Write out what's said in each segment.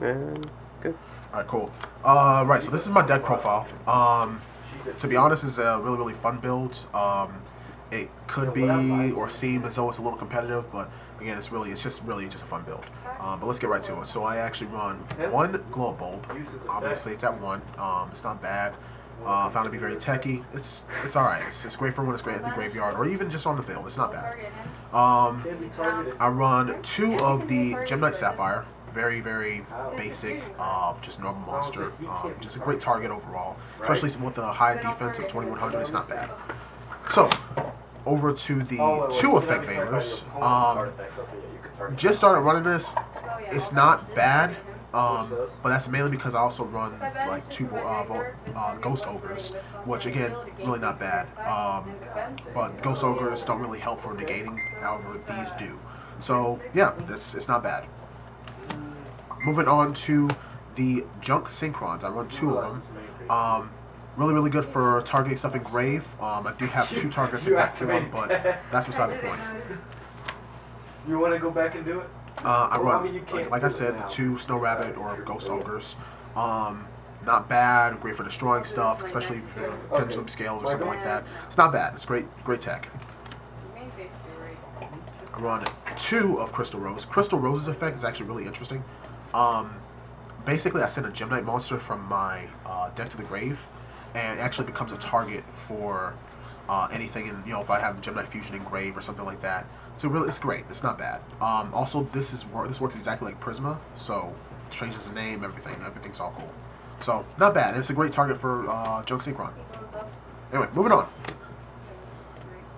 And good. Alright, cool. Right, so this is my deck profile. To be honest, it's a really, really fun build. It could be or seem as though it's a little competitive, but again, it's just really just a fun build. But let's get right to it. So I actually run one glow bulb. Obviously, it's at one. It's not bad. Found it to be very techy. It's alright. It's great for when it's great in the graveyard or even just on the field. It's not bad. I run two of the Gem Knight Sapphire. Very, very basic, just normal monster. Just a great target overall, especially with the high defense of 2100. It's not bad. So, over to the two effect veilers. Just started running this. It's not bad, but that's mainly because I also run like two Ghost Ogres, which again, really not bad. But Ghost Ogres don't really help for negating, however these do. So yeah, it's not bad. Moving on to the Junk Synchrons. I run two of them. Really, really good for targeting stuff in Grave. I do have two targets in deck for them, but that's beside the point. You want to go back and do it? I run, like I said, the two Snow Rabbit or Ghost Ogres. Not bad, great for destroying stuff, especially if you're Pendulum Scales or something like that. It's not bad. It's great tech. I run two of Crystal Rose. Crystal Rose's effect is actually really interesting. Basically, I send a Gem Knight monster from my deck to the grave, and it actually becomes a target for anything. And if I have Gem Knight Fusion in grave or something like that, so really, it's great. It's not bad. Also, this works exactly like Prisma, so it changes the name, everything's all cool. So not bad. It's a great target for Junk Synchron. Anyway, moving on.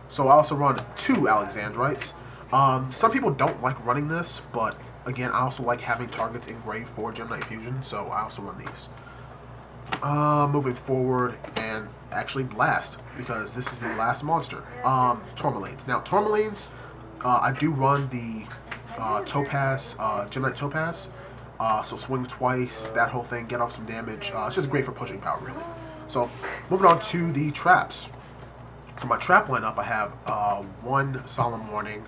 So I also run two Alexandrites. Some people don't like running this, but again, I also like having targets in grave for Gem Knight Fusion, so I also run these. Moving forward, and actually last, because this is the last monster, Tourmalines. Now, Tourmalines, I do run the Topaz, Gem Knight Topaz, so swing twice, that whole thing, get off some damage. It's just great for pushing power, really. So, moving on to the traps. For my trap lineup, I have one Solemn Warning,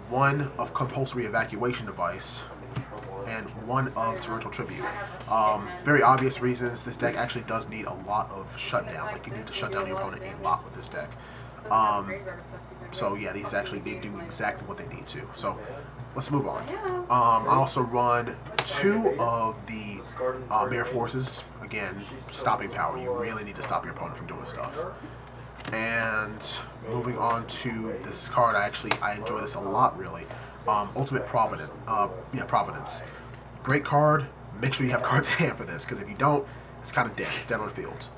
one of Compulsory Evacuation Device, and one of Torrential Tribute. Very obvious reasons, this deck actually does need a lot of shutdown. Like, you need to shut down your opponent a lot with this deck. So yeah, they do exactly what they need to. So let's move on. I also run two of the Mirror Forces. Again, stopping power. You really need to stop your opponent from doing stuff. And moving on to this card, I enjoy this a lot, really. Ultimate Providence. Providence. Great card. Make sure you have cards in hand for this, because if you don't, it's kind of dead. It's dead on the field.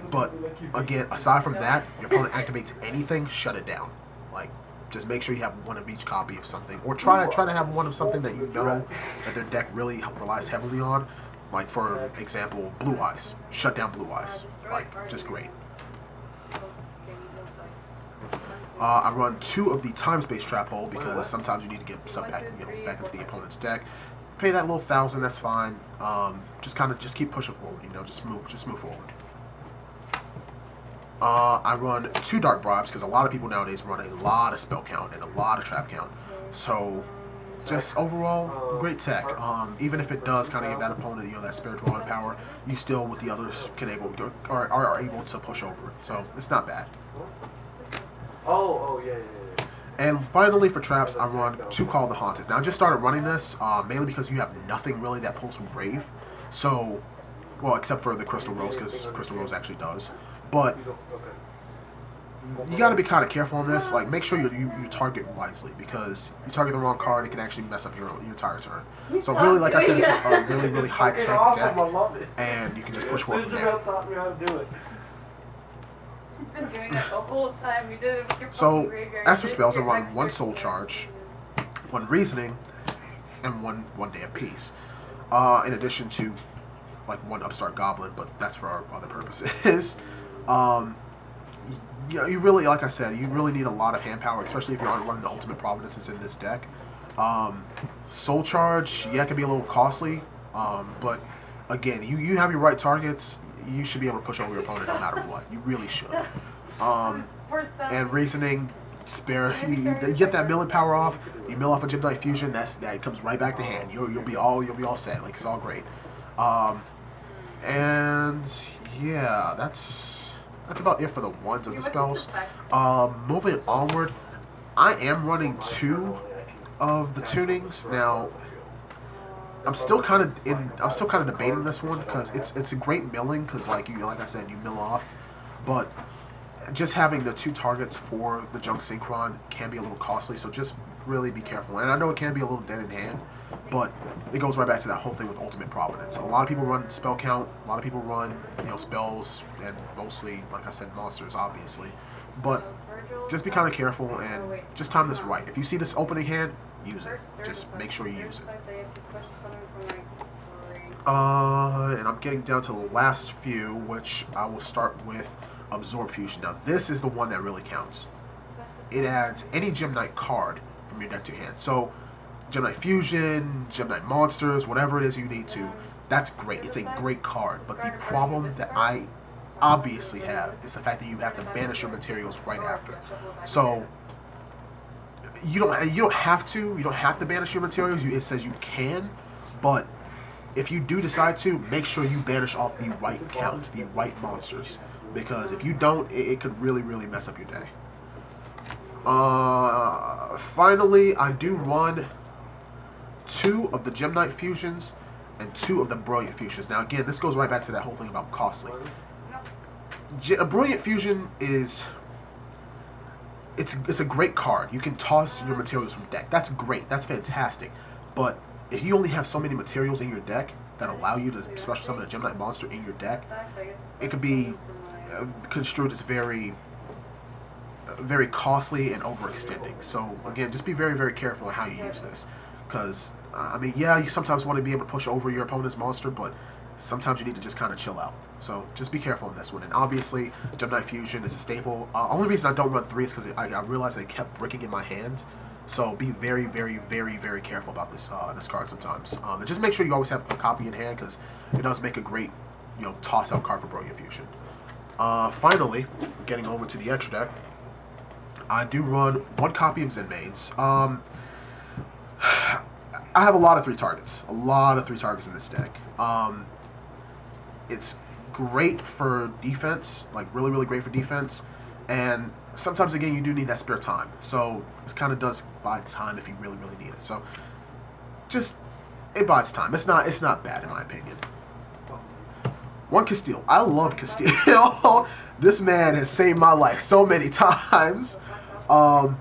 But again, aside from that, your opponent activates anything, shut it down. Like, just make sure you have one of each copy of something, or try to have one of something that you know that their deck really relies heavily on. Like, for example, Blue Eyes. Shut down Blue Eyes. Like, just great. I run two of the Time Space Trap Hole because sometimes you need to get stuff back into the opponent's deck. Pay that little 1,000, that's fine. Just keep pushing forward. Just move forward. I run two Dark Bribes because a lot of people nowadays run a lot of spell count and a lot of trap count. So, just overall, great tech. Even if it does kind of give that opponent, that spiritual power, you still, with the others, are able to push over it. So, it's not bad. Oh, yeah. And finally, for traps, I run two Call of the Haunted. Now, I just started running this mainly because you have nothing really that pulls from grave. So, well, except for the Crystal Rose, because Crystal Rose actually does. But you got to be kind of careful on this. Like, make sure you target wisely, because you target the wrong card, it can actually mess up your entire turn. So really, like I said, this is a really, really high-tech deck, and you can just push forward from there. You've been doing it the whole time. You did it with your So, graveyard. as for spells, I run one Soul Charge, one Reasoning, and one Day of Peace. In addition to, like, one Upstart Goblin, but that's for our other purposes. You really, like I said, you really need a lot of hand power, especially if you're running the Ultimate Providences in this deck. Soul Charge, yeah, it can be a little costly, but again, you have your right targets, you should be able to push over your opponent no matter what. You really should. And Reasoning, spare. You get that milling power off. You mill off a Gem Knight Fusion. That comes right back to hand. You'll be all set. Like it's all great. And yeah, that's about it for the ones of the spells. Moving onward, I am running 2 of the tunings now. I'm still kind of debating this one because it's a great milling because like I said, you mill off, but just having the 2 targets for the Junk Synchron can be a little costly, so just really be careful. And I know it can be a little dead in hand, but it goes right back to that whole thing with Ultimate Providence. A lot of people run spell count, a lot of people run spells, and mostly, like I said, monsters, obviously. But just be kind of careful and just time this right. If you see this opening hand, use it. Just make sure you use it. And I'm getting down to the last few, which I will start with Absorb Fusion. Now this is the one that really counts. It adds any Gem Knight card from your deck to your hand. So Gem Knight Fusion, Gem Knight Monsters, whatever it is you need to, that's great. It's a great card. But the problem that I obviously have is the fact that you have to banish your materials right after. So you don't have to banish your materials. It says you can, but if you do decide to, make sure you banish off the right count, the right monsters, because if you don't, it could really mess up your day. Finally, I do run 2 of the Gem Knight Fusions and 2 of the Brilliant Fusions. Now again, this goes right back to that whole thing about costly. A Brilliant Fusion is it's a great card. You can toss your materials from deck. That's great. That's fantastic. But if you only have so many materials in your deck that allow you to special summon a Gem Knight monster in your deck, it could be construed as very costly and overextending. So again, just be very careful on how you use this, because I mean, yeah, you sometimes want to be able to push over your opponent's monster, but sometimes you need to just kind of chill out. So just be careful on this one. And obviously, Gem Knight Fusion is a staple. Only reason I don't run 3 is because I realized they kept breaking in my hand. So be very careful about this this card sometimes. And just make sure you always have a copy in hand, because it does make a great toss-out card for Brilliant Fusion. Finally, getting over to the extra deck, I do run 1 copy of Zen Maidens. I have a lot of 3 targets. A lot of 3 targets in this deck. It's great for defense, like really great for defense. And sometimes, again, you do need that spare time. So this kind of does buy time if you really need it. So just, it buys time. It's not bad in my opinion. 1 Castile. I love Castile. This man has saved my life so many times. To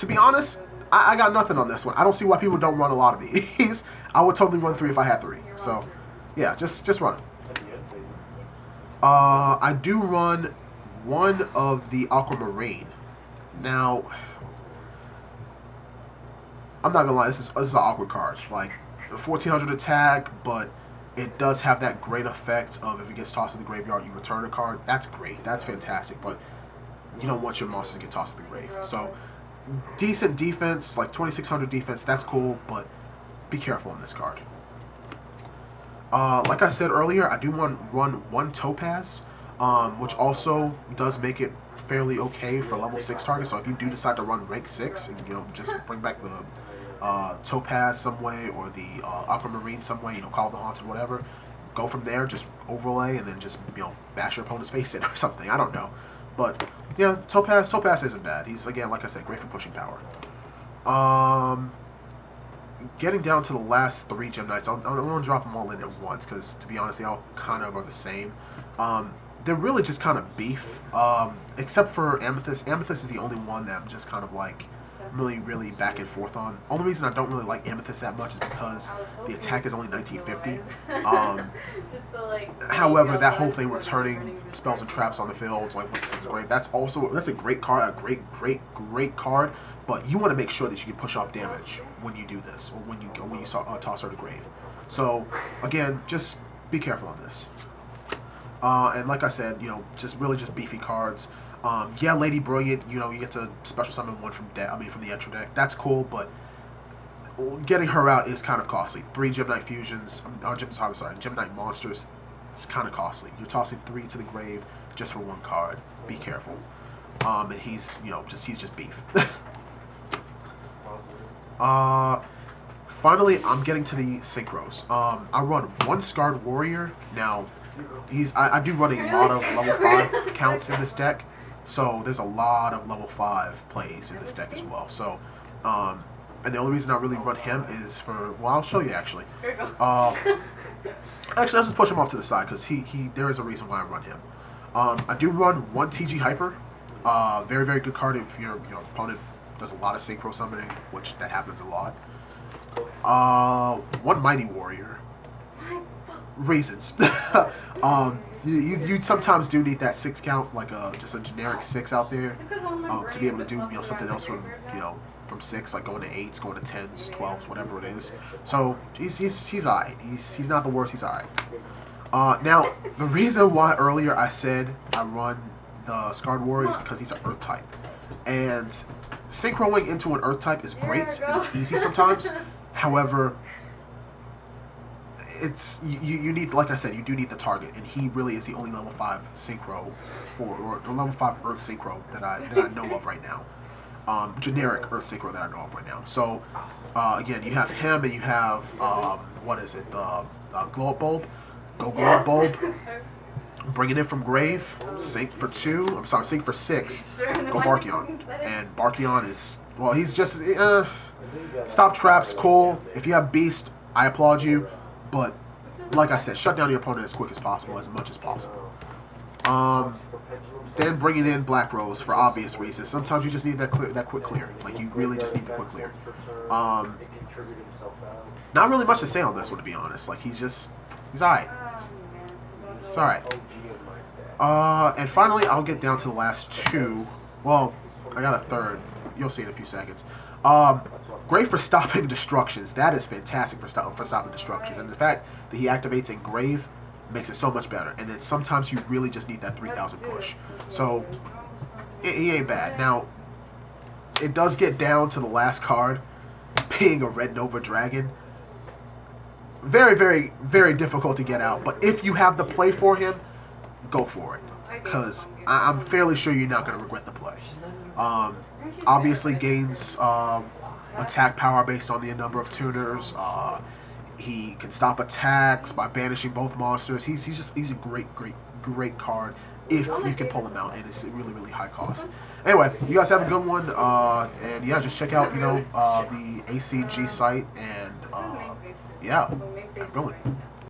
be honest, I got nothing on this one. I don't see why people don't run a lot of these. I would totally run 3 if I had 3. So yeah, just run it. I do run 1 of the Aquamarine. Now, I'm not gonna lie, this is an awkward card. Like 1400 attack, but it does have that great effect of if it gets tossed in the graveyard, you return a card. That's great. That's fantastic. But you don't want your monsters to get tossed in the grave. So decent defense, like 2600 defense. That's cool, but be careful on this card. Like I said earlier, I do run 1 Topaz, which also does make it fairly okay for level 6 targets. So if you do decide to run rank 6 and just bring back the Topaz some way, or the Aquamarine some way, Call of the Haunted, whatever, go from there, just overlay, and then just bash your opponent's face in or something. I don't know, but yeah, Topaz isn't bad. He's, again, like I said, great for pushing power. Getting down to the last 3 Gem Knights, I don't want to drop them all in at once, because to be honest, they all kind of are the same. They're really just kind of beef, except for Amethyst. Amethyst is the only one that I'm just kind of like really back and forth on. Only reason I don't really like Amethyst that much is because the attack is only 1950. However, that whole thing returning spells and traps on the field, like once it's in the grave, that's a great card, a great card. But you want to make sure that you can push off damage when you do this, or when you toss her to grave. So again, just be careful on this. And like I said, just beefy cards. Yeah, Lady Brilliant, you get to special summon 1 from the extra deck. That's cool, but getting her out is kind of costly. 3 Gem Knight Fusions, Gem Knight Monsters, it's kind of costly. You're tossing 3 to the grave just for one card. Be careful. And he's he's just beef. Finally, I'm getting to the synchros. I run one Scarred Warrior. Now, I do run a lot of level 5 counts in this deck, so there's a lot of level 5 plays in this deck as well. So, and the only reason I really run him is for, well, I'll show you actually. Here you go. Actually, I'll just push him off to the side because there is a reason why I run him. I do run one TG Hyper. Very, very good card if your opponent does a lot of synchro summoning, which that happens a lot. One Mighty Warrior. Reasons. You sometimes do need that 6 count, like just a generic 6 out there, to be able to do something else from from 6, like going to 8s, going to 10s, 12s, whatever it is. So he's alright. He's not the worst. He's alright. Now the reason why earlier I said I run the Scarred Warrior is because he's an Earth type, and synchroing into an Earth type is great and it's easy sometimes. However, it's you need, like I said, you do need the target, and he really is the only level 5 synchro or level 5 Earth synchro that I know of right now. Generic Earth synchro that I know of right now. So again, you have him, and you have what is it? The Glow Up Bulb. Go Glow Up Bulb. Bring it in from grave. Sync for 2. I'm sorry, sync for 6. Go Barkion. And Barkion is, well, he's just stop traps. Cool. If you have Beast, I applaud you. But like I said, shut down your opponent as quick as possible, as much as possible. Then bringing in Black Rose for obvious reasons. Sometimes you just need that quick clear. Like, you really just need the quick clear. Not really much to say on this one, to be honest. Like, he's alright. It's alright. And finally, I'll get down to the last 2. Well, I got a third. You'll see in a few seconds. Great for stopping destructions. That is fantastic for stopping destructions. And the fact that he activates in grave makes it so much better. And then sometimes you really just need that 3,000 push. So, he ain't bad. Now, it does get down to the last card, being a Red Nova Dragon. Very, very, very difficult to get out. But if you have the play for him, go for it. Because I'm fairly sure you're not going to regret the play. Obviously gains attack power based on the number of tuners. He can stop attacks by banishing both monsters. He's a great card if you can pull him out, and it's really, really high cost. Anyway, you guys have a good one, and yeah, just check out the ACG site, and yeah, have a good one.